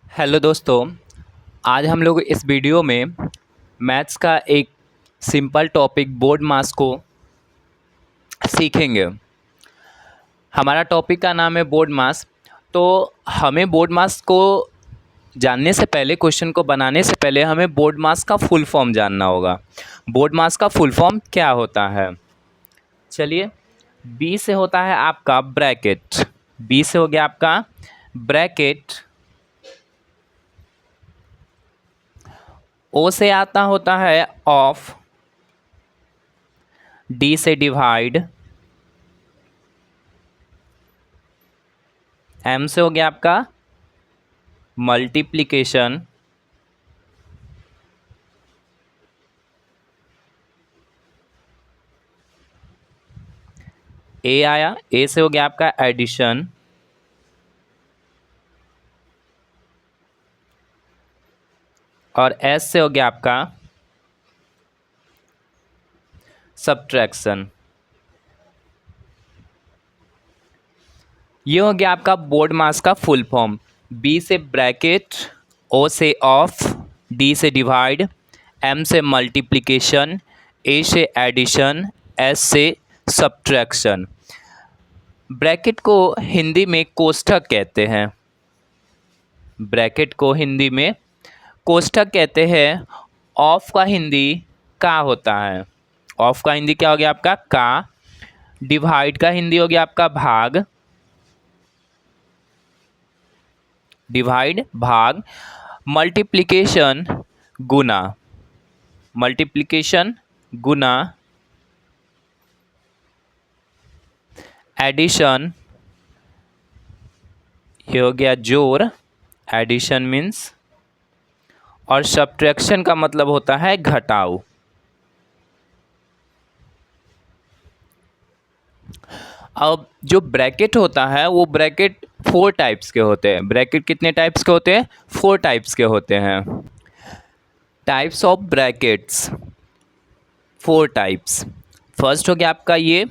Hello दोस्तों। आज हम लोग इस वीडियो में मैथ्स का एक सिंपल टॉपिक बोर्ड मास को सीखेंगे। हमारा टॉपिक का नाम है बोर्ड मास। तो हमें बोर्ड मास को जानने से पहले, क्वेश्चन को बनाने से पहले हमें बोर्ड मास का फुल फॉर्म जानना होगा। बोर्ड मास का फुल फॉर्म क्या होता है? चलिए, बी से होता है आपका ब्रैकेट। बी से हो गया आपका ब्रैकेट। ओ से आता होता है ऑफ। डी से डिवाइड। एम से हो गया आपका मल्टीप्लिकेशन। ए आया, ए से हो गया आपका एडिशन। और एस से हो गया आपका सब्ट्रैक्शन। ये हो गया आपका बोर्ड मास का फुल फॉर्म। बी से ब्रैकेट, ओ से ऑफ, डी से डिवाइड, एम से मल्टीप्लिकेशन, ए से एडिशन, एस से सब्ट्रैक्शन। ब्रैकेट को हिंदी में कोष्ठक कहते हैं। ब्रैकेट को हिंदी में कोष्ठक कहते हैं। ऑफ का हिंदी का होता है। ऑफ का हिंदी क्या हो गया आपका का। डिवाइड का हिंदी हो गया आपका भाग। डिवाइड भाग। मल्टीप्लिकेशन गुना। मल्टीप्लिकेशन गुना। एडिशन, ये हो गया जोड़। Addition means. और सब्ट्रैक्शन का मतलब होता है घटाव। अब जो ब्रैकेट होता है वो ब्रैकेट 4 टाइप्स के होते हैं। ब्रैकेट कितने टाइप्स के होते हैं? 4 टाइप्स के होते हैं। Types of brackets 4 types. First हो गया आपका ये,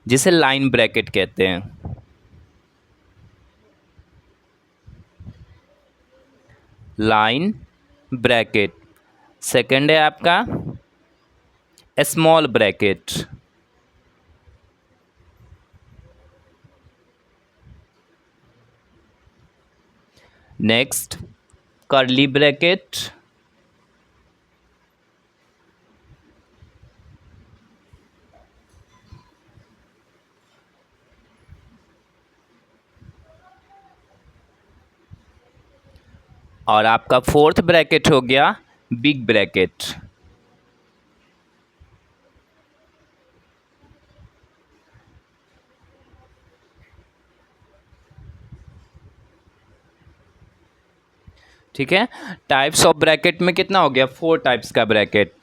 जिसे लाइन ब्रैकेट कहते हैं। Line bracket. सेकंड है आपका small bracket. Next curly bracket. और आपका फोर्थ ब्रैकेट हो गया बिग ब्रैकेट। ठीक है। टाइप्स ऑफ ब्रैकेट में कितना हो गया? 4 टाइप्स का bracket.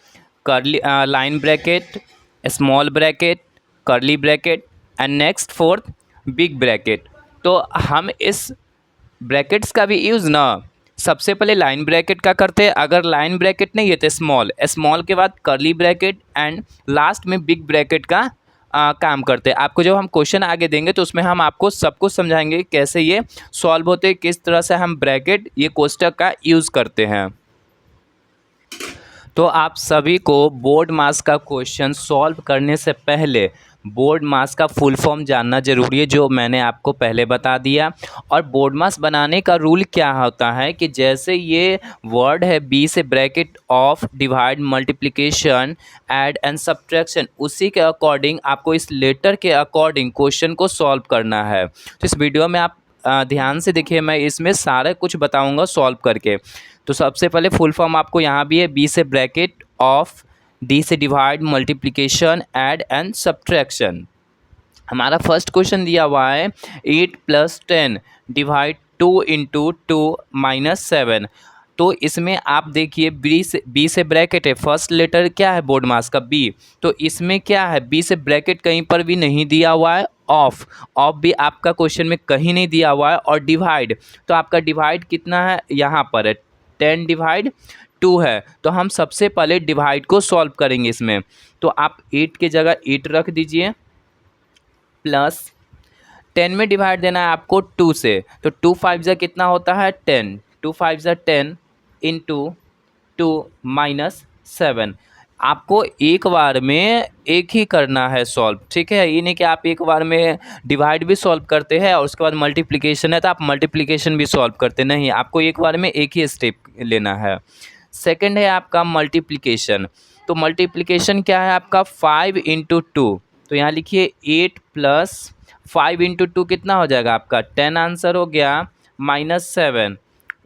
Curly line bracket, small bracket, curly bracket and next fourth big bracket. तो हम इस ब्रैकेट्स का भी यूज़ ना सबसे पहले लाइन ब्रैकेट का करते हैं। अगर लाइन ब्रैकेट नहीं है तो स्मॉल, स्मॉल के बाद कर्ली ब्रैकेट एंड लास्ट में बिग ब्रैकेट का काम करते हैं। आपको जब हम क्वेश्चन आगे देंगे तो उसमें हम आपको सब कुछ समझाएंगे कैसे ये सॉल्व होते हैं, किस तरह से हम ब्रैकेट ये कोष्ठक का यूज़ करते हैं। तो आप सभी को बोर्ड मास का क्वेश्चन सॉल्व करने से पहले बोर्ड मास का फुल फॉर्म जानना जरूरी है, जो मैंने आपको पहले बता दिया। और बोर्ड मास बनाने का रूल क्या होता है कि जैसे ये वर्ड है बी से bracket, of, divide, multiplication, add and subtraction, उसी के अकॉर्डिंग आपको इस लेटर के अकॉर्डिंग क्वेश्चन को सॉल्व करना है। तो इस वीडियो में आप ध्यान से देखिए, मैं इसमें सारा कुछ बताऊंगा सॉल्व करके। तो सबसे पहले फुल फॉर्म आपको यहाँ भी है, बी से ब्रैकेट, ऑफ, डी से divide, multiplication, add and subtraction. हमारा फर्स्ट क्वेश्चन दिया हुआ है 8 + 10 डिवाइड 2 × 2 - 7। तो इसमें आप देखिए बी से ब्रैकेट है, फर्स्ट लेटर क्या है बोर्ड मास का? बी। तो इसमें क्या है? बी से ब्रैकेट कहीं पर भी नहीं दिया हुआ है। ऑफ, ऑफ भी आपका क्वेश्चन में कहीं नहीं दिया हुआ है। और डिवाइड, तो आपका डिवाइड कितना है? यहाँ पर है 10 / 2 है। तो हम सबसे पहले डिवाइड को सॉल्व करेंगे इसमें। तो आप 8 की जगह 8 रख दीजिए, प्लस 10 में डिवाइड देना है आपको 2 से, तो 2 5 जा कितना होता है 10, 2 5 जा 10 इंटू 2 माइनस 7। आपको एक बार में एक ही करना है सॉल्व, ठीक है। ये नहीं कि आप एक बार में डिवाइड भी सॉल्व करते हैं और उसके बाद मल्टीप्लिकेशन है तो आप मल्टीप्लिकेशन भी सॉल्व करते नहीं, आपको एक बार में एक ही स्टेप लेना है। सेकंड है आपका मल्टीप्लिकेशन। तो मल्टीप्लिकेशन क्या है आपका 5 इंटू 2, तो यहाँ लिखिए 8 प्लस 5 इंटू 2 कितना हो जाएगा आपका 10 आंसर हो गया माइनस 7।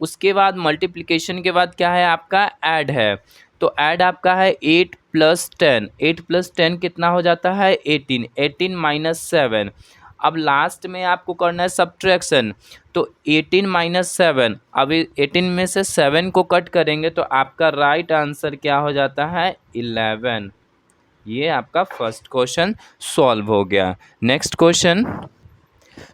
उसके बाद मल्टीप्लिकेशन के बाद क्या है आपका ऐड है, तो ऐड आपका है 8 प्लस 10, 8 प्लस 10 कितना हो जाता है 18, 18 माइनस 7। अब लास्ट में आपको करना है सब्ट्रैक्शन, तो 18 माइनस 7, अब 18 में से 7 को कट करेंगे तो आपका राइट आंसर क्या हो जाता है 11। ये आपका फर्स्ट क्वेश्चन सॉल्व हो गया। नेक्स्ट क्वेश्चन,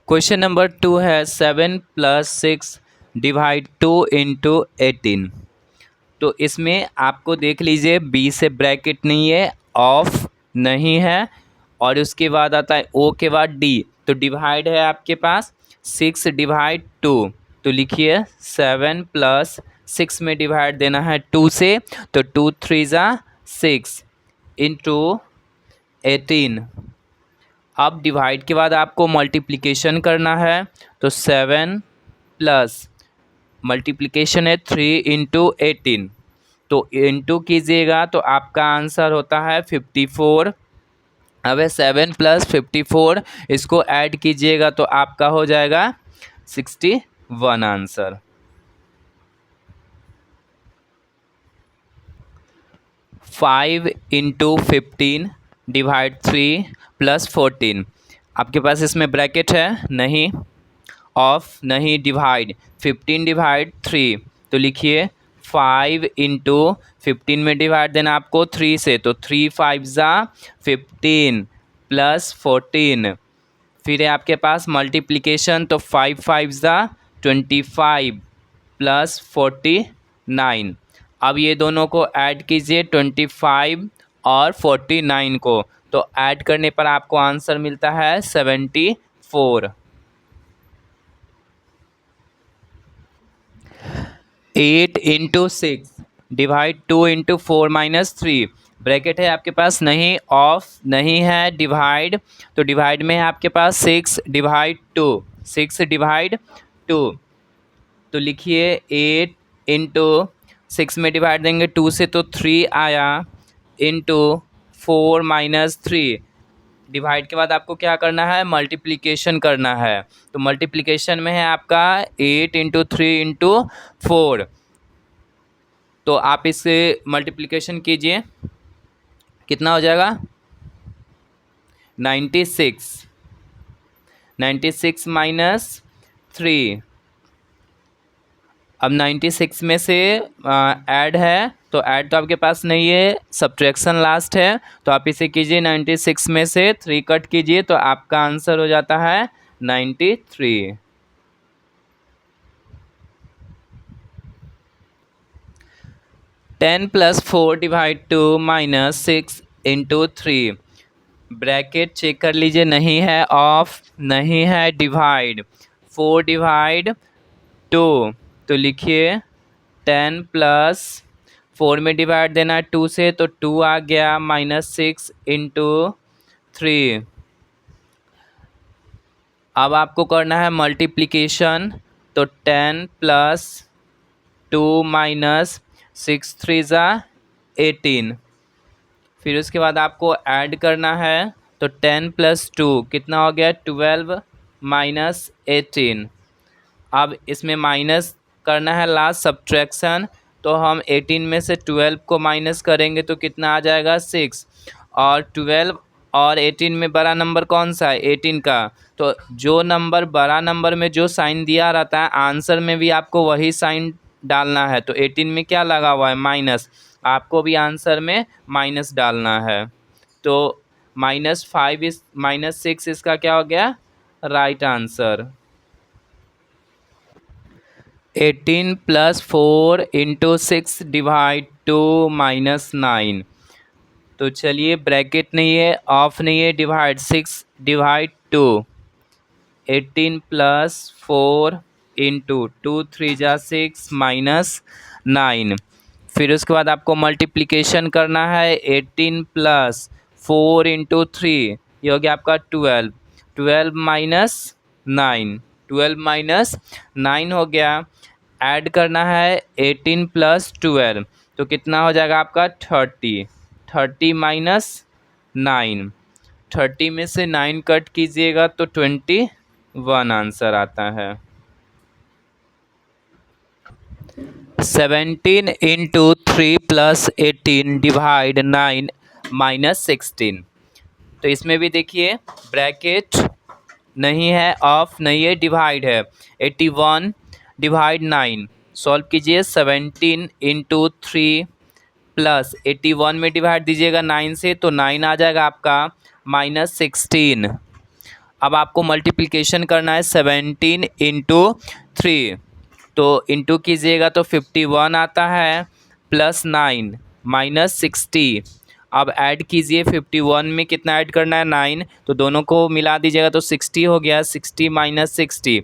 क्वेश्चन नंबर 2 है 7 प्लस 6 डिवाइड 2 इंटू 18। तो इसमें आपको देख लीजिए बी से ब्रैकेट नहीं है, ऑफ नहीं है, और उसके बाद आता है ओ के बाद डी, तो डिवाइड है आपके पास 6 डिवाइड 2, तो लिखिए 7 प्लस 6 में डिवाइड देना है 2 से, तो 2 3 ज़ा 6 इंटू 18। अब डिवाइड के बाद आपको मल्टीप्लिकेशन करना है, तो 7 प्लस मल्टीप्लिकेशन है 3 इंटू 18, तो इंटू कीजिएगा तो आपका आंसर होता है 54। अब 7 प्लस 54 इसको ऐड कीजिएगा तो आपका हो जाएगा 61 आंसर। 5 इंटू 15 डिवाइड 3 प्लस 14, आपके पास इसमें ब्रैकेट है नहीं, ऑफ नहीं, डिवाइड 15 डिवाइड 3, तो लिखिए 5 इंटू 15 में डिवाइड देना आपको 3 से, तो 3 5 ज़ा 15 प्लस 14। फिर है आपके पास मल्टीप्लिकेशन, तो 5 5 ज़ा 25 प्लस 49। अब ये दोनों को ऐड कीजिए 25 और 49 को, तो ऐड करने पर आपको आंसर मिलता है 74। 8 into 6 divide 2 into 4 minus 3, bracket है आपके पास नहीं, ऑफ नहीं है, डिवाइड, तो डिवाइड में है आपके पास 6 डिवाइड 2, 6 डिवाइड 2, तो लिखिए 8 इंटू 6 में डिवाइड देंगे 2 से तो 3 आया, इंटू 4 माइनस 3, डिवाइड के बाद आपको क्या करना है मल्टीप्लिकेशन करना है, तो मल्टीप्लिकेशन में है आपका 8 इंटू 3 इंटू 4, तो आप इससे मल्टीप्लिकेशन कीजिए कितना हो जाएगा 96, 96 माइनस 3। अब 96 में से ऐड है, तो ऐड तो आपके पास नहीं है, सब्ट्रैक्शन लास्ट है, तो आप इसे कीजिए 96 में से 3 कट कीजिए तो आपका आंसर हो जाता है 93। 10 plus 4 divide 2 minus 6 into 3, bracket check कर लीजिए नहीं है, ऑफ नहीं है, डिवाइड 4 डिवाइड 2, तो लिखिए 10 प्लस 4 में डिवाइड देना है 2 से, तो 2 आ गया माइनस 6 इंटू 3। अब आपको करना है मल्टीप्लिकेशन, तो 10 प्लस 2 माइनस 6 3 ज़ा 18, फिर उसके बाद आपको ऐड करना है, तो 10 प्लस 2 कितना हो गया 12 माइनस 18। अब इसमें माइनस करना है लास्ट सब्ट्रैक्शन, तो हम 18 में से 12 को माइनस करेंगे तो कितना आ जाएगा 6, और 12 और 18 में बड़ा नंबर कौन सा है 18 का, तो जो नंबर बड़ा नंबर में जो साइन दिया रहता है आंसर में भी आपको वही साइन डालना है, तो 18 में क्या लगा हुआ है माइनस, आपको भी आंसर में माइनस डालना है, तो -5 इस -6 इसका क्या हो गया right answer. 18 plus 4 into 6 divide 2 minus 9, तो चलिए ब्रैकेट नहीं है, ऑफ नहीं है, डिवाइड 6 डिवाइड 2, 18 प्लस 4 इंटू 2 3 जा 6 माइनस 9। फिर उसके बाद आपको मल्टीप्लिकेशन करना है 18 प्लस 4 इंटू 3, ये हो गया आपका 12। 12 माइनस 9, 12 माइनस 9 हो गया। ऐड करना है 18 प्लस 12, तो कितना हो जाएगा आपका 30। 30 माइनस 9, 30 में से 9 कट कीजिएगा तो 21 आंसर आता है। 17 इंटू 3 प्लस 18 डिवाइड 9 माइनस 16। तो इसमें भी देखिए ब्रैकेट नहीं है, ऑफ नहीं है, डिवाइड है। 81 डिवाइड 9 सॉल्व कीजिए। 17 इंटू 3 प्लस 81 में डिवाइड दीजिएगा 9 से, तो 9 आ जाएगा आपका माइनस 16। अब आपको मल्टीप्लिकेशन करना है 17 इंटू 3, तो इंटू कीजिएगा तो 51 आता है, प्लस 9 माइनस 60। अब ऐड कीजिए 51 में कितना ऐड करना है 9, तो दोनों को मिला दीजिएगा तो 60 हो गया। 60 माइनस 60,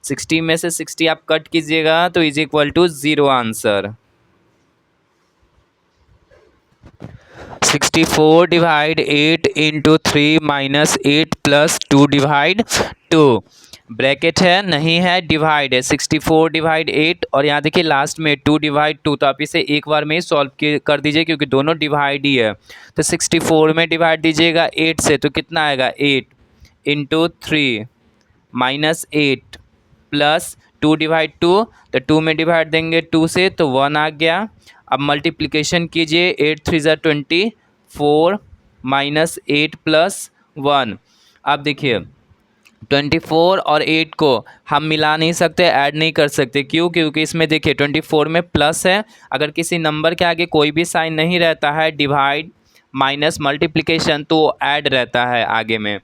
60 में से 60 आप कट कीजिएगा तो is equal to 0 answer. 64 divide 8 into 3 minus 8 plus 2 divide 2। Bracket है नहीं है, डिवाइड है। 64 डिवाइड 8 और यहाँ देखिए लास्ट में 2 डिवाइड 2, तो आप इसे एक बार में ही सॉल्व कर दीजिए क्योंकि दोनों डिवाइड ही है। तो 64 में डिवाइड दीजिएगा 8 से, तो कितना आएगा 8 इंटू 3 माइनस 8 प्लस 2 डिवाइड 2, तो 2 में डिवाइड देंगे 2 से तो 1 आ गया। अब मल्टीप्लिकेशन कीजिए 8 3 ज़ा 24 माइनस 8 प्लस 1। अब देखिए 24 और 8 को हम मिला नहीं सकते, ऐड नहीं कर सकते। क्यों? क्योंकि इसमें देखिए 24 में प्लस है। अगर किसी नंबर के आगे कोई भी साइन नहीं रहता है, डिवाइड माइनस मल्टीप्लिकेशन, तो ऐड रहता है आगे में।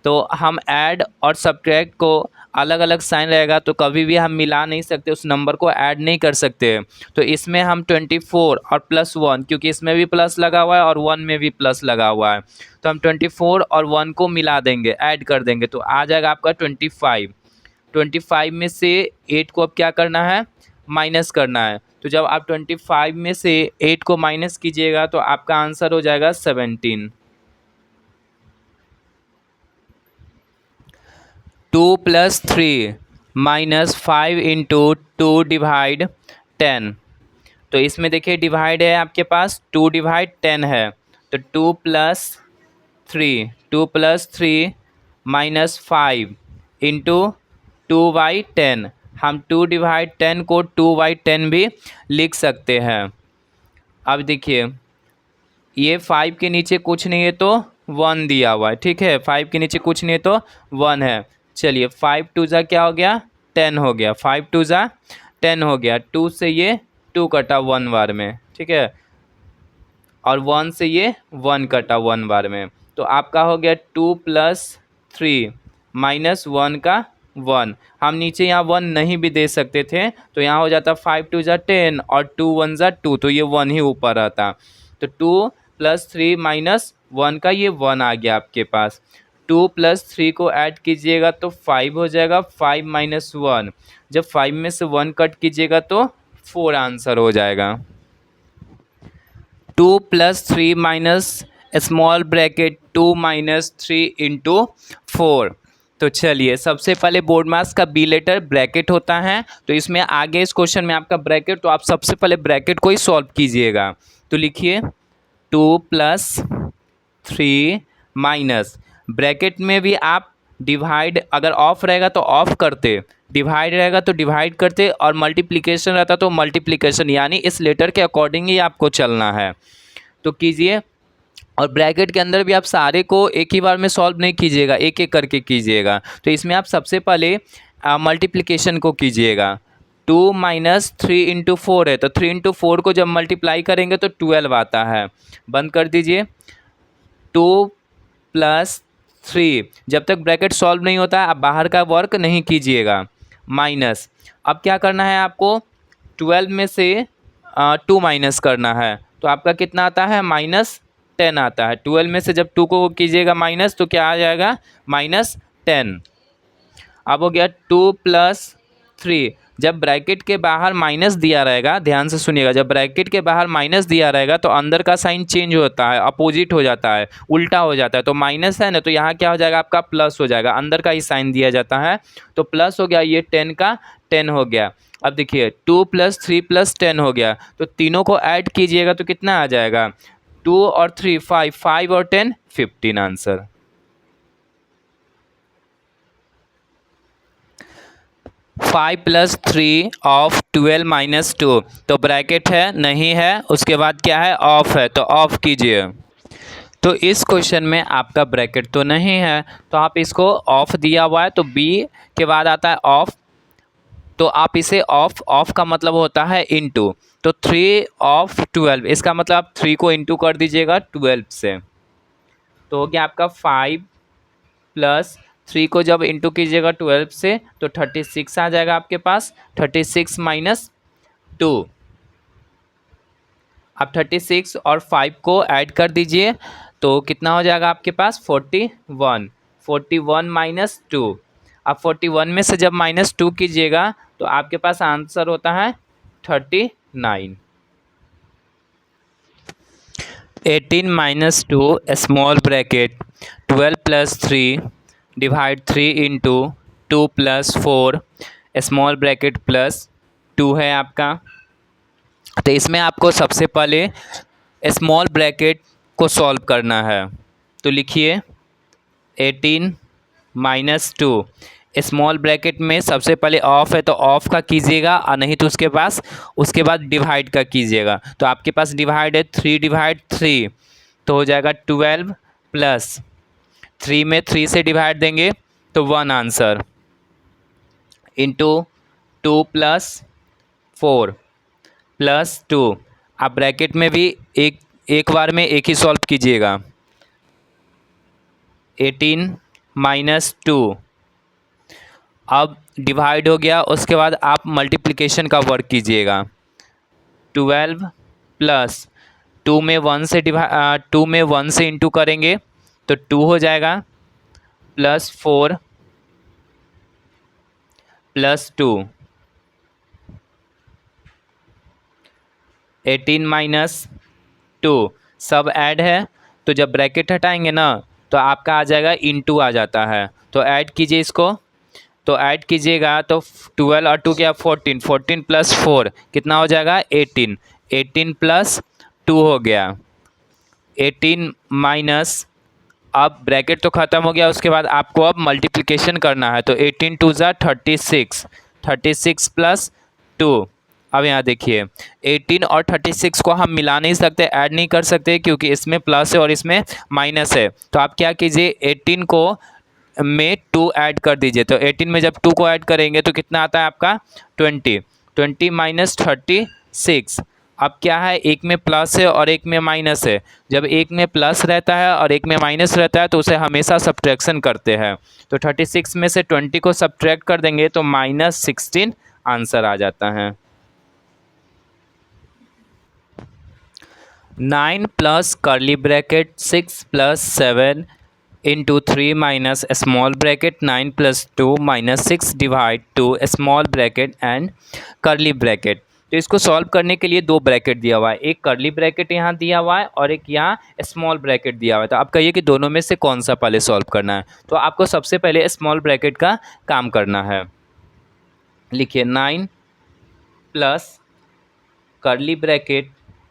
तो हम ऐड और सब्ट्रैक्ट को अलग अलग साइन रहेगा तो कभी भी हम मिला नहीं सकते, उस नंबर को ऐड नहीं कर सकते। तो इसमें हम 24 और प्लस 1, क्योंकि इसमें भी प्लस लगा हुआ है और 1 में भी प्लस लगा हुआ है, तो हम 24 और 1 को मिला देंगे, ऐड कर देंगे, तो आ जाएगा आपका 25। 25 में से 8 को अब क्या करना है, माइनस करना है। तो जब आप 25 में से 8 को माइनस कीजिएगा तो आपका आंसर हो जाएगा 17। 2 प्लस 3 माइनस 5 इंटू 2 डिवाइड 10। तो इसमें देखिए डिवाइड है आपके पास, 2 डिवाइड 10 है, तो 2 प्लस 3 माइनस 5 इंटू 2/10। हम 2 डिवाइड 10 को 2/10 भी लिख सकते हैं। अब देखिए ये 5 के नीचे कुछ नहीं है तो 1 दिया हुआ है, ठीक है। 5 के नीचे कुछ नहीं है तो 1 है। चलिए 5 2 ज़ा क्या हो गया, 10 हो गया। 5 2 ज़ा 10 हो गया। 2 से ये 2 कटा 1 बार में, ठीक है, और 1 से ये 1 कटा 1 बार में, तो आपका हो गया 2 प्लस 3 माइनस 1 का 1। हम नीचे यहाँ 1 नहीं भी दे सकते थे, तो यहाँ हो जाता 5 2 ज़ा 10 और 2 1 ज़ा 2, तो ये 1 ही ऊपर रहता। तो 2 प्लस 3 माइनस 1 का ये 1 आ गया आपके पास। 2 प्लस 3 को ऐड कीजिएगा तो 5 हो जाएगा। 5 माइनस 1, जब 5 में से 1 कट कीजिएगा तो 4 आंसर हो जाएगा। 2 plus 3 minus small bracket 2 minus 3 into 4। तो चलिए सबसे पहले बोर्ड मास का बी लेटर ब्रैकेट होता है, तो इसमें आगे इस क्वेश्चन में आपका ब्रैकेट, तो आप सबसे पहले ब्रैकेट को ही सॉल्व कीजिएगा। तो लिखिए 2 प्लस 3 माइनस, ब्रैकेट में भी आप डिवाइड अगर ऑफ रहेगा तो ऑफ करते, डिवाइड रहेगा तो डिवाइड करते, और मल्टीप्लिकेशन रहता तो मल्टीप्लिकेशन, यानी इस लेटर के अकॉर्डिंग ही आपको चलना है। तो कीजिए, और ब्रैकेट के अंदर भी आप सारे को एक ही बार में सॉल्व नहीं कीजिएगा, एक एक करके कीजिएगा। तो इसमें आप सबसे पहले मल्टीप्लिकेशन को कीजिएगा। 2 माइनस 3 इंटू 4 है, तो 3 इंटू 4 को जब मल्टीप्लाई करेंगे तो 12 आता है। बंद कर दीजिए। 2 प्लस 3, जब तक ब्रैकेट सॉल्व नहीं होता है आप बाहर का वर्क नहीं कीजिएगा। माइनस, अब क्या करना है आपको, 12 में से 2 माइनस करना है, तो आपका कितना आता है, माइनस 10 आता है। 12 में से जब 2 को कीजिएगा माइनस तो क्या आ जाएगा, माइनस 10। अब हो गया 2+3। जब ब्रैकेट के बाहर माइनस दिया रहेगा, ध्यान से सुनिएगा, जब ब्रैकेट के बाहर माइनस दिया रहेगा तो अंदर का साइन चेंज होता है, अपोजिट हो जाता है, उल्टा हो जाता है। तो माइनस है ना, तो यहाँ क्या हो जाएगा आपका प्लस हो जाएगा, अंदर का ही साइन दिया जाता है। तो प्लस हो गया, ये 10 का 10 हो गया। अब देखिए 2+3+10 हो गया, तो तीनों को ऐड कीजिएगा तो कितना आ जाएगा, 2 और 3 5, 5 और 10 15 आंसर। 5+3 ऑफ 12-2, तो ब्रैकेट है नहीं है, उसके बाद क्या है, ऑफ है, तो ऑफ कीजिए। तो इस क्वेश्चन में आपका ब्रैकेट तो नहीं है, तो आप इसको ऑफ दिया हुआ है, तो बी के बाद आता है ऑफ, तो आप इसे ऑफ, ऑफ का मतलब होता है इनटू, तो 3 ऑफ 12, इसका मतलब आप 3 को इनटू कर दीजिएगा 12 से, तो हो गया आपका 5+3 को जब इंटू कीजिएगा 12 से तो 36 आ जाएगा आपके पास। 36 माइनस 2, आप 36 और 5 को ऐड कर दीजिए तो कितना हो जाएगा आपके पास, 41। 41 माइनस 2, अब 41 में से जब -2 कीजिएगा तो आपके पास आंसर होता है 39। 18 minus 2 small bracket 12+3 divide 3 into 2+4 small bracket plus 2 है आपका। तो इसमें आपको सबसे पहले स्मॉल ब्रैकेट को सॉल्व करना है, तो लिखिए 18 माइनस 2, स्मॉल ब्रैकेट में सबसे पहले ऑफ है तो ऑफ का कीजिएगा, और नहीं तो उसके बाद डिवाइड का कीजिएगा। तो आपके पास डिवाइड है 3/3, तो हो जाएगा 12 प्लस 3 में 3 से डिवाइड देंगे तो 1 आंसर, इंटू 2+4 प्लस 2। आप ब्रैकेट में भी एक बार में एक ही सॉल्व कीजिएगा। 18 माइनस 2, अब डिवाइड हो गया, उसके बाद आप मल्टीप्लिकेशन का वर्क कीजिएगा। 12 प्लस 2 में 1 से इंटू करेंगे तो 2 हो जाएगा, प्लस 4 प्लस 2, 18 माइनस 2, सब ऐड है, तो जब ब्रैकेट हटाएंगे ना तो आपका आ जाएगा इंटू आ जाता है, तो ऐड कीजिए इसको, तो ऐड कीजिएगा तो 12 और 2 क्या, 14, 14 प्लस 4 कितना हो जाएगा, 18, 18 प्लस 2 हो गया, 18 माइनस, अब ब्रैकेट तो ख़त्म हो गया, उसके बाद आपको अब मल्टीप्लिकेशन करना है, तो 18 2 ज़ा 36, 36 प्लस 2। अब यहाँ देखिए 18 और 36 को हम मिला नहीं सकते, ऐड नहीं कर सकते, क्योंकि इसमें प्लस है और इसमें माइनस है। तो आप क्या कीजिए, 18 को में 2 ऐड कर दीजिए, तो 18 में जब 2 को ऐड करेंगे तो कितना आता है आपका, 20, 20 माइनस 36। अब क्या है, एक में प्लस है और एक में माइनस है, जब एक में प्लस रहता है और एक में माइनस रहता है तो उसे हमेशा सब्ट्रैक्शन करते हैं, तो 36 में से 20 को सब्ट्रैक्ट कर देंगे तो -16 आंसर आ जाता है। 9 plus curly bracket 6 plus 7 into 3 minus small bracket 9 plus 2 minus 6 divide 2 small bracket and curly bracket. तो इसको सॉल्व करने के लिए दो ब्रैकेट दिया हुआ है, एक कर्ली ब्रैकेट यहाँ दिया हुआ है और एक यहाँ स्मॉल ब्रैकेट दिया हुआ है। तो आप कहिए कि दोनों में से कौन सा पहले सॉल्व करना है, तो आपको सबसे पहले स्मॉल ब्रैकेट का काम करना है। लिखिए 9 plus curly bracket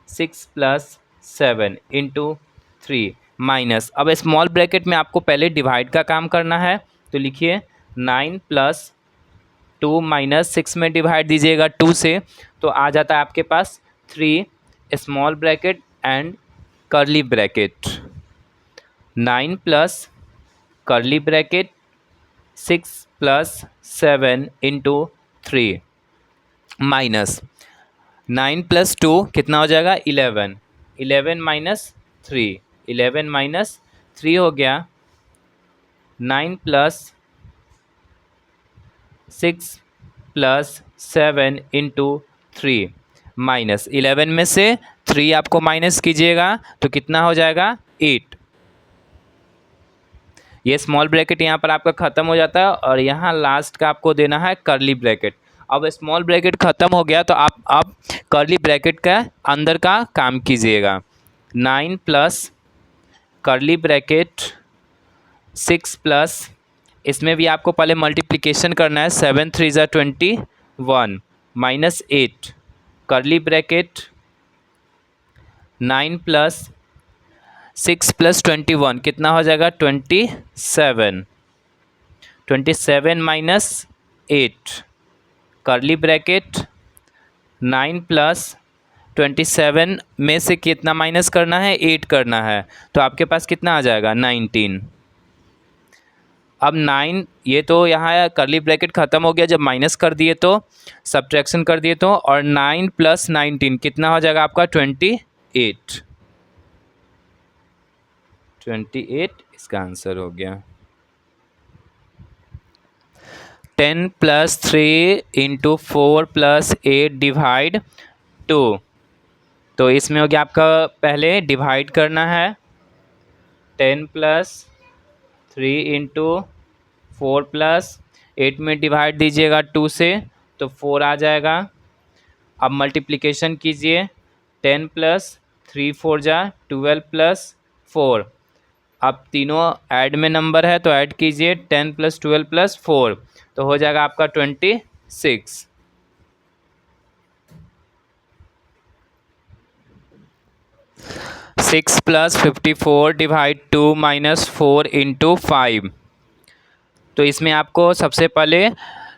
6 plus 7 into 3 minus, अब स्मॉल ब्रैकेट में आपको पहले डिवाइड का काम करना है, तो लिखिए 9 प्लस 2 माइनस 6 में डिवाइड दीजिएगा 2 से, तो आ जाता है आपके पास 3 small bracket and curly bracket. 9 plus curly bracket 6 plus 7 into 3 minus 9 plus 2 कितना हो जाएगा, 11, 11 माइनस 3, 11 माइनस 3 हो गया। 9 प्लस 6 प्लस 7 इंटू 3 माइनस 11 में से 3 आपको माइनस कीजिएगा तो कितना हो जाएगा, 8। ये स्मॉल ब्रैकेट यहाँ पर आपका ख़त्म हो जाता है और यहाँ लास्ट का आपको देना है कर्ली ब्रैकेट। अब स्मॉल ब्रैकेट ख़त्म हो गया तो आप कर्ली ब्रैकेट का अंदर का काम कीजिएगा। 9 प्लस कर्ली ब्रैकेट 6 प्लस, इसमें भी आपको पहले मल्टीप्लिकेशन करना है। 7 3 ज़ा 21 minus 8 curly bracket 9 plus 6 plus 21 कितना हो जाएगा 27। 27 माइनस 8 कर्ली ब्रैकेट 9 प्लस 27 में से कितना माइनस करना है 8 करना है, तो आपके पास कितना आ जाएगा 19। अब 9 ये तो यहाँ कर्ली ब्रैकेट ख़त्म हो गया जब माइनस कर दिए तो, सब्ट्रैक्शन कर दिए तो, और 9 प्लस 19 कितना हो जाएगा आपका 28। 28 इसका आंसर हो गया। 10 प्लस 3 इंटू 4 प्लस 8 डिवाइड 2, तो इसमें हो गया आपका पहले डिवाइड करना है। 10 प्लस 3 इंटू 4 प्लस 8 में डिवाइड दीजिएगा 2 से तो 4 आ जाएगा। अब मल्टीप्लिकेशन कीजिए। 10 प्लस 3 4 जा 12 प्लस 4, अब तीनों ऐड में नंबर है तो ऐड कीजिए। 10 प्लस 12 प्लस 4 तो हो जाएगा आपका 26। 6 प्लस 54 डिवाइड 2 माइनस 4 इंटू 5, तो इसमें आपको सबसे पहले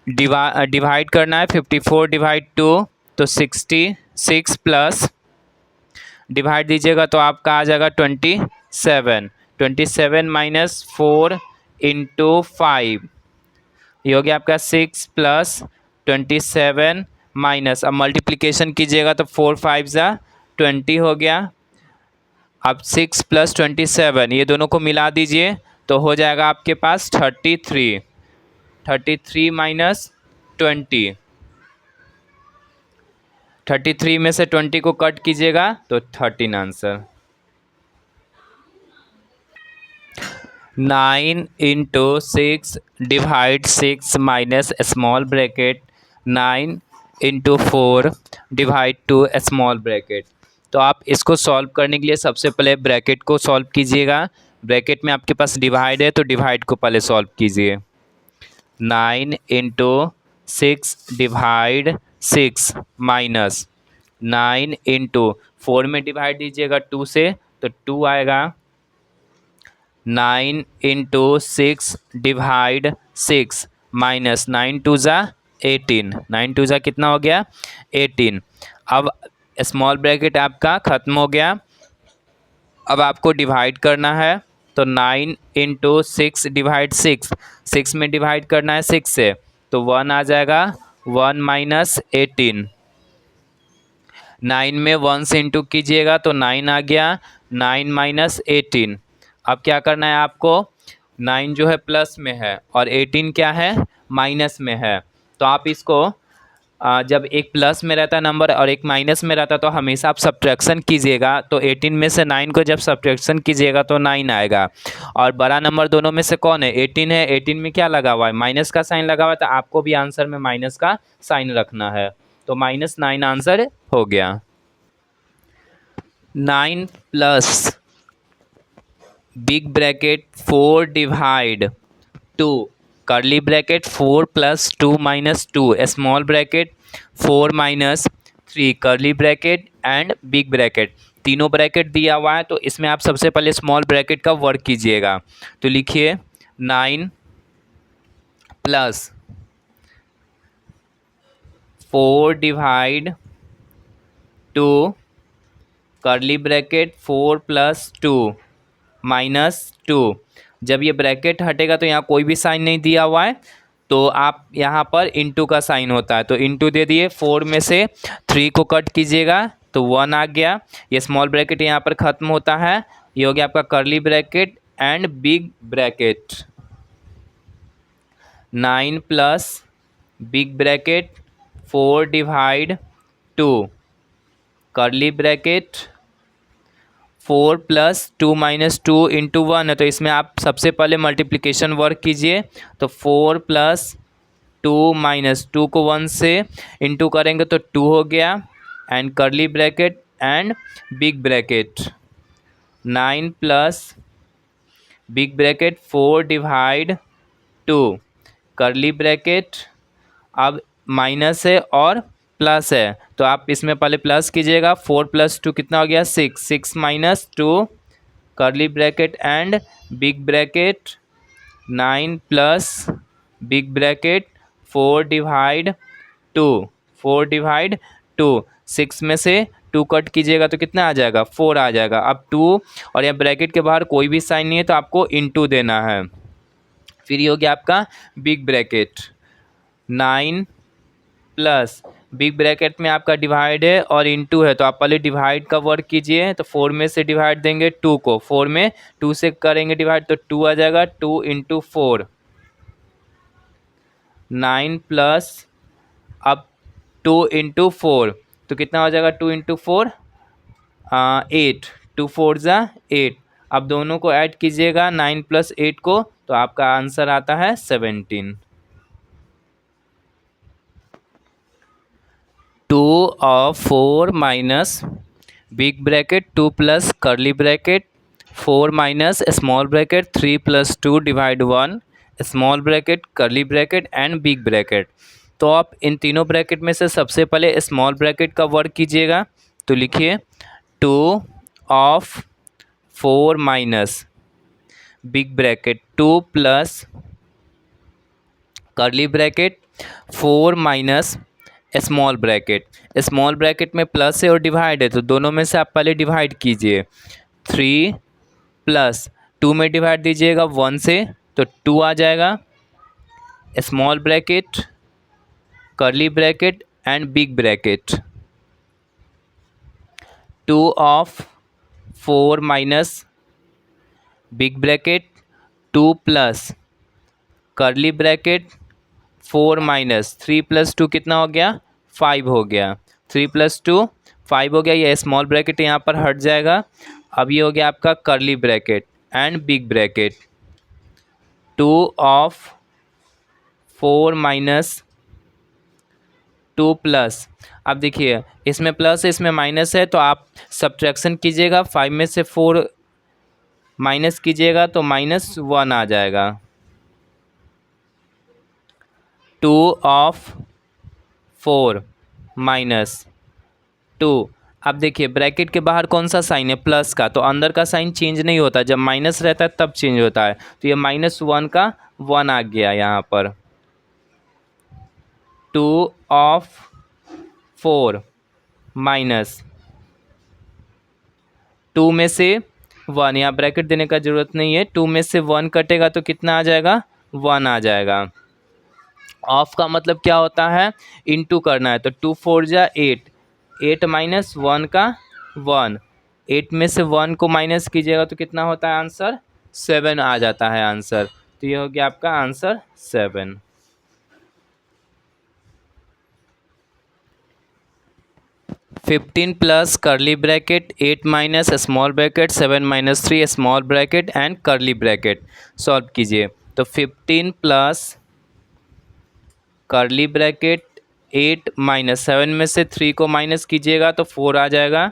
डिवाइड करना है। 54 डिवाइड 2 तो 66 प्लस डिवाइड दीजिएगा तो आपका आ जाएगा 27। 27 माइनस 4 इंटू 5, ये हो गया आपका 6 प्लस 27 माइनस, अब मल्टीप्लिकेशन कीजिएगा तो 4 5 ज़ा 20 हो गया। अब 6 प्लस 27 ये दोनों को मिला दीजिए तो हो जाएगा आपके पास 33। 33 माइनस 20, 33 में से 20 को कट कीजिएगा तो 13 answer. 9 into 6 divide 6 minus small bracket 9 into 4 divide 2 small bracket. तो आप इसको सॉल्व करने के लिए सबसे पहले ब्रैकेट को सॉल्व कीजिएगा। ब्रैकेट में आपके पास डिवाइड है तो डिवाइड को पहले सॉल्व कीजिए। 9 इंटू 6 डिवाइड 6 माइनस 9 इंटू 4 में डिवाइड दीजिएगा 2 से तो 2 आएगा। 9 इंटू 6 डिवाइड 6 माइनस 9 2 ज़ा 18। 9 2 ज़ा कितना हो गया 18। अब स्मॉल ब्रैकेट आपका ख़त्म हो गया। अब आपको डिवाइड करना है तो 9 इंटू 6 डिवाइड 6, 6 में डिवाइड करना है 6 से तो 1 आ जाएगा। 1 माइनस 18, 9 में 1 से इंटू कीजिएगा तो 9 आ गया। 9 माइनस 18, अब क्या करना है आपको, 9 जो है प्लस में है और 18 क्या है माइनस में है, तो आप इसको जब एक प्लस में रहता है नंबर और एक माइनस में रहता है तो हमेशा आप सब्ट्रैक्शन कीजिएगा। तो 18 में से 9 को जब सब्ट्रैक्शन कीजिएगा तो 9 आएगा। और बड़ा नंबर दोनों में से कौन है 18 है। 18 में क्या लगा हुआ है माइनस का साइन लगा हुआ है, तो आपको भी आंसर में माइनस का साइन रखना है। तो -9 आंसर हो गया। 9 plus big bracket 4 divide 2 curly bracket 4 plus 2 minus 2 small bracket 4 minus 3 curly bracket and big bracket, तीनों ब्रैकेट दिया हुआ है। तो इसमें आप सबसे पहले स्मॉल ब्रैकेट का वर्क कीजिएगा। तो लिखिए 9 plus 4 divide 2 curly bracket 4 plus 2 minus 2। जब ये ब्रैकेट हटेगा तो यहाँ कोई भी साइन नहीं दिया हुआ है, तो आप यहाँ पर इंटू का साइन होता है तो इंटू दे दिए। 4 में से 3 को कट कीजिएगा तो 1 आ गया। ये स्मॉल ब्रैकेट यहाँ पर ख़त्म होता है। ये हो गया आपका curly bracket and big bracket. 9 plus big bracket 4 divide 2 curly bracket 4 plus 2 minus 2 into 1 है, तो इसमें आप सबसे पहले मल्टीप्लिकेशन वर्क कीजिए। तो 4 प्लस 2 माइनस 2 को 1 से इंटू करेंगे तो 2 हो गया, एंड करली bracket and big bracket 9 plus big bracket 4 divide 2 करली ब्रैकेट। अब माइनस है और प्लस है, तो आप इसमें पहले प्लस कीजिएगा। 4 प्लस 2 कितना हो गया 6, 6 माइनस 2 करली bracket and big bracket 9 plus big bracket 4 divide 2, 4 divide 2, 6 में से 2 कट कीजिएगा तो कितना आ जाएगा 4 आ जाएगा। अब 2 और यहाँ ब्रैकेट के बाहर कोई भी साइन नहीं है तो आपको इंटू देना है। फिर ये हो गया आपका big bracket 9 plus big bracket में आपका डिवाइड है और इंटू है, तो आप पहले डिवाइड का वर्क कीजिए। तो 4 में से डिवाइड देंगे 2 को, 4 में 2 से करेंगे डिवाइड तो 2 आ जाएगा। 2 इंटू 4 9 प्लस अब 2 इंटू 4 तो कितना हो जाएगा 2 इंटू 4 8, 2 4 ज़ा 8। अब दोनों को ऐड कीजिएगा 9 प्लस 8 को, तो आपका आंसर आता है 17। 2 और 4 माइनस बिग ब्रैकेट 2 प्लस करली bracket 4 minus small bracket 3 plus 2 divide 1 small bracket करली ब्रैकेट एंड बिग ब्रैकेट। तो आप इन तीनों ब्रैकेट में से सबसे पहले स्मॉल ब्रैकेट का वर्क कीजिएगा। तो लिखिए 2 of 4 minus big bracket 2 plus करली ब्रैकेट 4 माइनस स्मॉल ब्रैकेट में प्लस है और डिवाइड है, तो दोनों में से आप पहले डिवाइड कीजिए। 3 प्लस 2 में डिवाइड दीजिएगा 1 से तो 2 आ जाएगा। स्मॉल ब्रैकेट करली bracket and big bracket 2 of 4 minus big bracket 2 plus करली ब्रैकेट 4 माइनस 3 प्लस 2 कितना हो गया 5 हो गया। 3 प्लस 2 5 हो गया। ये स्मॉल ब्रैकेट यहाँ पर हट जाएगा। अब ये हो गया आपका करली bracket and big bracket 2 of 4 minus 2 plus. अब देखिए इसमें प्लस है इसमें माइनस है, तो आप सब्ट्रैक्शन कीजिएगा। 5 में से 4 माइनस कीजिएगा तो -1 आ जाएगा। 2 ऑफ 4 माइनस 2। अब देखिए ब्रैकेट के बाहर कौन सा साइन है प्लस का, तो अंदर का साइन चेंज नहीं होता, जब माइनस रहता है तब चेंज होता है। तो ये -1 का 1 आ गया यहाँ पर। 2 ऑफ 4 माइनस 2 में से 1, यहाँ ब्रैकेट देने का ज़रूरत नहीं है। 2 में से 1 कटेगा तो कितना आ जाएगा 1 आ जाएगा। ऑफ का मतलब क्या होता है इनटू करना है, तो 2 4 जा 8, 8 माइनस 1 का 1, 8 में से 1 को माइनस कीजिएगा तो कितना होता है आंसर 7 आ जाता है आंसर। तो ये हो गया आपका आंसर 7। 15 प्लस करली bracket 8 minus small bracket 7 minus 3 small bracket and करली ब्रैकेट सॉल्व कीजिए। तो 15 प्लस करली ब्रैकेट 8 माइनस 7 में से 3 को माइनस कीजिएगा तो 4 आ जाएगा।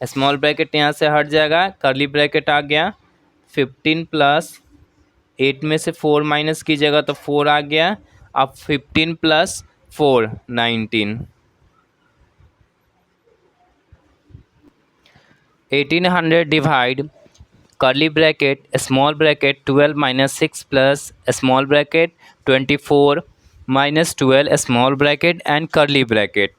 स्मॉल ब्रैकेट यहाँ से हट जाएगा, करली ब्रैकेट आ गया। 15 प्लस 8 में से 4 माइनस कीजिएगा तो 4 आ गया। अब 15 प्लस 4 19। 1800 डिवाइड करली bracket small bracket 12 minus 6 plus small bracket 24 minus 12 small bracket and करली ब्रैकेट।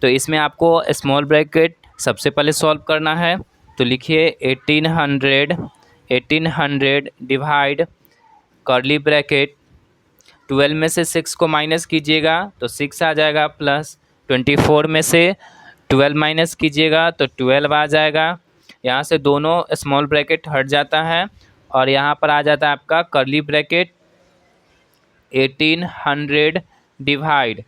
तो इसमें आपको स्मॉल ब्रैकेट सबसे पहले सॉल्व करना है। तो लिखिए 1800 डिवाइड करली ब्रैकेट 12 में से 6 को माइनस कीजिएगा तो 6 आ जाएगा, प्लस 24 में से 12 माइनस कीजिएगा तो 12 आ जाएगा। यहाँ से दोनों स्मॉल ब्रैकेट हट जाता है और यहाँ पर आ जाता है आपका करली ब्रैकेट। 1800 डिवाइड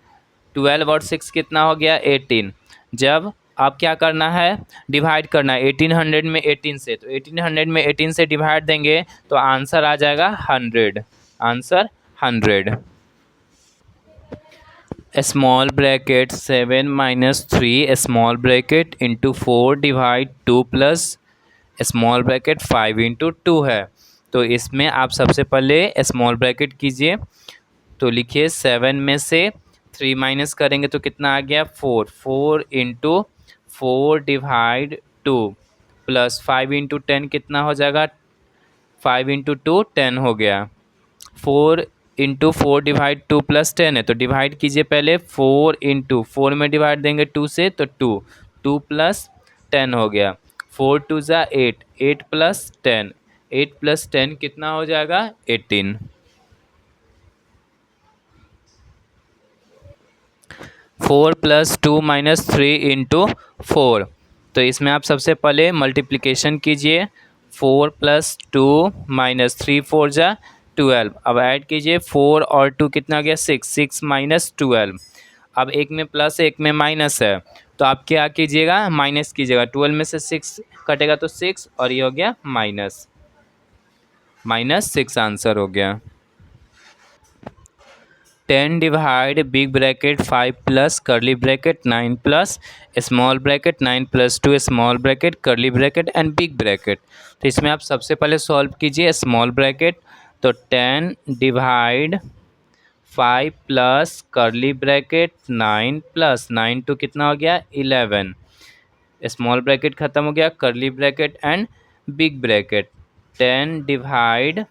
12 और 6 कितना हो गया 18। जब अब क्या करना है, डिवाइड करना है 1800 में 18 से, तो 1800 में 18 से डिवाइड देंगे तो आंसर आ जाएगा 100, answer 100। Small bracket 7 minus 3 small bracket into 4 divide 2 plus small bracket 5 into 2 है। तो इसमें आप सबसे पहले स्मॉल ब्रैकेट कीजिए, तो लिखिए 7 में से 3 माइनस करेंगे तो कितना आ गया 4, 4 इंटू 4 डिवाइड 2 प्लस 5 इंटू 10 कितना हो जाएगा, 5 इंटू 2 10 हो गया। 4 इंटू 4 डिवाइड 2 प्लस 10 है, तो डिवाइड कीजिए पहले 4 इंटू 4 में डिवाइड देंगे 2 से तो 2, 2 प्लस 10 हो गया। 4 2 ज़ा 8, 8 प्लस 10, 8 प्लस 10 कितना हो जाएगा 18। 4 प्लस 2 माइनस 3 इंटू 4, तो इसमें आप सबसे पहले मल्टीप्लिकेशन कीजिए, 4 प्लस 2 माइनस 3 4 ज़ा 12। अब ऐड कीजिए 4 और 2 कितना गया 6, 6 माइनस 12। अब एक में प्लस एक में माइनस है, तो आप क्या कीजिएगा माइनस कीजिएगा, 12 में से 6 कटेगा तो 6 और ये हो गया माइनस, माइनस 6 आंसर हो गया। 10 डिवाइड बिग ब्रैकेट 5 प्लस करली bracket 9 plus small bracket 9 plus 2 small bracket करली ब्रैकेट एंड बिग ब्रैकेट। तो इसमें आप सबसे पहले सॉल्व कीजिए स्मॉल ब्रैकेट, तो 10 डिवाइड 5 प्लस करली ब्रैकेट 9 प्लस 9 टू कितना हो गया 11, स्मॉल ब्रैकेट ख़त्म हो गया, करली bracket and big bracket. 10 divide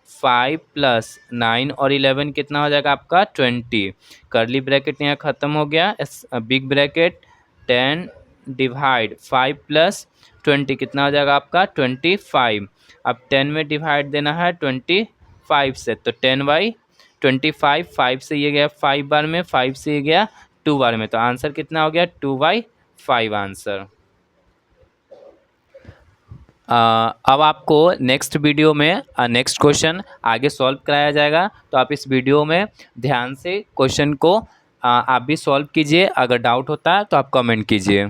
5 plus 9 और 11 कितना हो जाएगा आपका 20, करली ब्रैकेट यहाँ ख़त्म हो गया, बिग ब्रैकेट 10 डिवाइड 5 प्लस 20 कितना हो जाएगा आपका 25। अब 10 में डिवाइड देना है 25 से, तो 10/25, 5 से ये गया 5 बार में, 5 से ये गया 2 बार में, तो आंसर कितना हो गया 2/5 आंसर। अब आपको नेक्स्ट वीडियो में नेक्स्ट क्वेश्चन आगे सॉल्व कराया जाएगा, तो आप इस वीडियो में ध्यान से क्वेश्चन को आप भी सॉल्व कीजिए, अगर डाउट होता है तो आप कमेंट कीजिए।